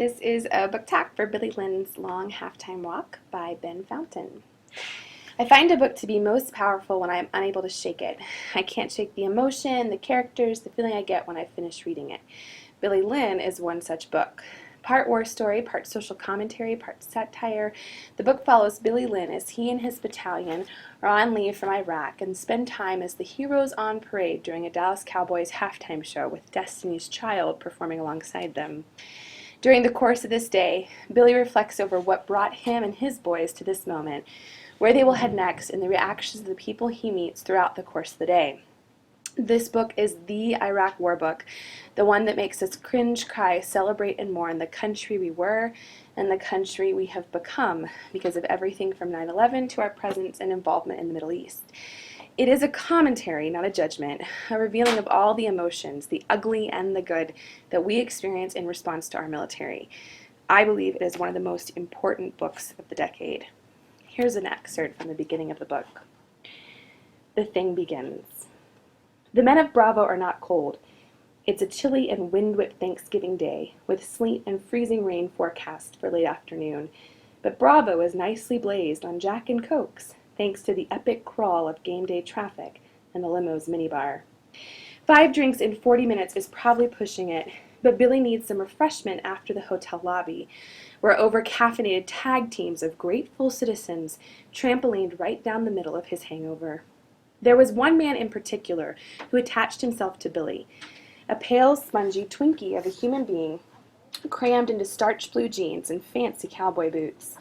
This is a book talk for Billy Lynn's Long Halftime Walk by Ben Fountain. I find a book to be most powerful when I am unable to shake it. I can't shake the emotion, the characters, the feeling I get when I finish reading it. Billy Lynn is one such book. Part war story, part social commentary, part satire, the book follows Billy Lynn as he and his battalion are on leave from Iraq and spend time as the heroes on parade during a Dallas Cowboys halftime show with Destiny's Child performing alongside them. During the course of this day, Billy reflects over what brought him and his boys to this moment, where they will head next, and the reactions of the people he meets throughout the course of the day. This book is the Iraq War book, the one that makes us cringe, cry, celebrate, and mourn the country we were and the country we have become because of everything from 9/11 to our presence and involvement in the Middle East. It is a commentary, not a judgment, a revealing of all the emotions, the ugly and the good, that we experience in response to our military. I believe it is one of the most important books of the decade. Here's an excerpt from the beginning of the book. The thing begins. The men of Bravo are not cold. It's a chilly and wind-whipped Thanksgiving day, with sleet and freezing rain forecast for late afternoon. But Bravo is nicely blazed on Jack and Cokes, thanks to the epic crawl of game day traffic and the limo's minibar. 5 drinks in 40 minutes is probably pushing it, but Billy needs some refreshment after the hotel lobby, where over-caffeinated tag teams of grateful citizens trampolined right down the middle of his hangover. There was one man in particular who attached himself to Billy, a pale, spongy Twinkie of a human being crammed into starched blue jeans and fancy cowboy boots.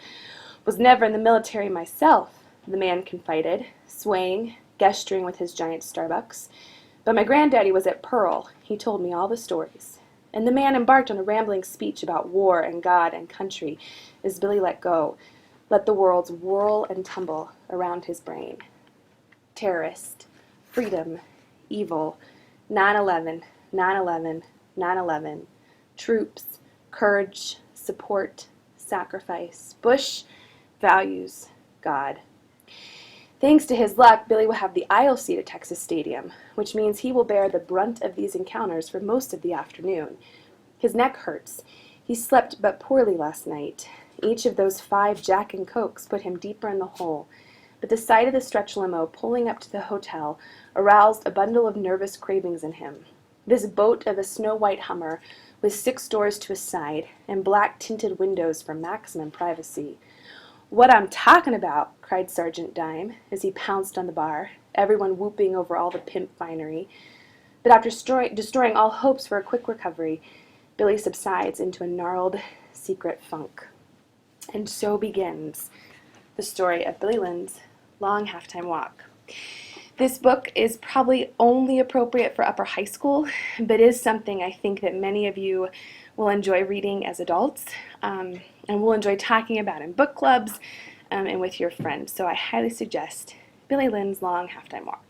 Was never in the military myself, the man confided, swaying, gesturing with his giant Starbucks. But my granddaddy was at Pearl. He told me all the stories. And the man embarked on a rambling speech about war and God and country as Billy let go, let the worlds whirl and tumble around his brain. Terrorist, freedom, evil, 9/11, 9/11, 9/11, troops, courage, support, sacrifice, Bush, values, God. Thanks to his luck, Billy will have the aisle seat at Texas Stadium, which means he will bear the brunt of these encounters for most of the afternoon. His neck hurts. He slept but poorly last night. Each of those 5 Jack and Cokes put him deeper in the hole, but the sight of the stretch limo pulling up to the hotel aroused a bundle of nervous cravings in him. This boat of a snow-white Hummer with 6 doors to his side and black tinted windows for maximum privacy. "What I'm talking about," cried Sergeant Dime as he pounced on the bar, everyone whooping over all the pimp finery. But after destroying all hopes for a quick recovery, Billy subsides into a gnarled, secret funk. And so begins the story of Billy Lynn's Long Halftime Walk. This book is probably only appropriate for upper high school, but is something I think that many of you will enjoy reading as adults, and will enjoy talking about in book clubs and with your friends. So I highly suggest Billy Lynn's Long Halftime Walk.